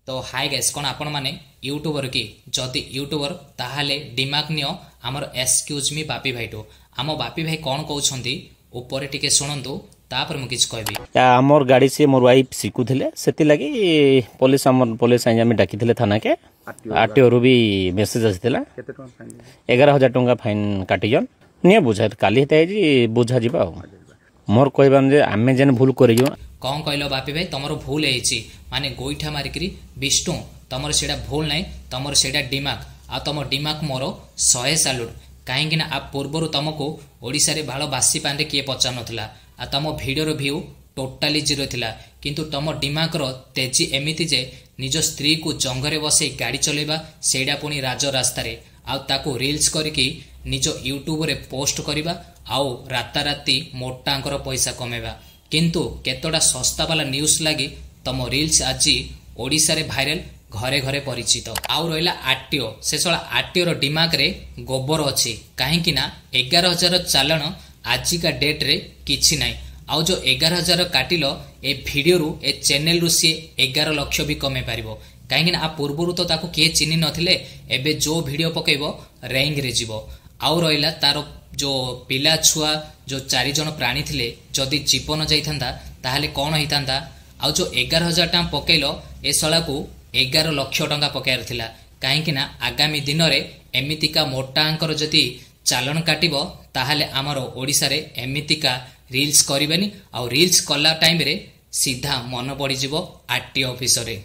तो hi guys कौन आपण माने यूट्यूबर कि जदि यूट्यूबर ताहाले दिमाग नियो आमर एक्सक्यूज मी बापी भाईटो आम बापी भाई कौन कहउछंती ऊपर टिके सुनंतु तापर मु किछ कहबी। आमर गाड़ी से मोर वाइफ शिखुले सेति लगी पुलिस आमर पुलिस आइ आमे डाकिथिले थाना के आरटीओ रु भी मेसेज आसिथिला। केते टका फाइन 11000 टका फाइन काटिजन ने बुझा काली हेते जी बुझा जिबा मोर कहबान जे आमे जेन भूल करियो कौन कहलो बापी भाई तमरो भूल हेछि माने गोइठा मारिकरी विष्णु तमर सेडा भूल नै तमर सेडा दिमाग आ तम दिमाग मोर 100 सालुट काहेकि ना आ पूर्वरु तुमको ओडिसा रे भालो बासी पांडे किए पचा नथला आ तम वीडियो रो व्यू टोटाली जीरो थिला किंतु तम दिमाग रो तेजी एमिति जे निज स्त्री को जंगरे बसे गाड़ी चलेबा सेडा पुनी राज रास्ता रे आ ताको रील्स करके निज यूट्यूब रे पोस्ट करिबा आउ राताराती मोटांकर पैसा कमेबा किंतु केतोडा सस्ता वाला न्यूज लगी तम रील्स आज ओडिसा रे भाइराल घरे घरे परिचित आउ रहिला आरटीओ से सला आरटीओ रो दिमाग रे गोबर अछि काहेकि ना 11000 चालान आजिका डेट रे किछि नै आउ जो 11000 काटिलो ए वीडियो रु ए चैनल रु से 11 लाख भी कमे पारिबो काहेकि ना आ पूर्वरु तो ताको के चिन्हि नथिले एबे जो वीडियो पकेबो रैंक रे जिवो आउ रहिला तारो जो पिला छुआ जो 4 जन प्राणी थिले जदि जीवन जाइथांदा ताहाले कोन होइथांदा आउ जो 11000 टका पकेलो ए सला को 11 लाख टका पकायर थिला काहेकि ना आगामी दिन रे एमितिका मोटांकर जदि चालन काटिबो ताहाले हमर ओडिसा रे एमितिका रील्स करिबेनी आउ रील्स कला टाइम रे सीधा मन पड़ी जिवो आरटीओ ऑफिस रे।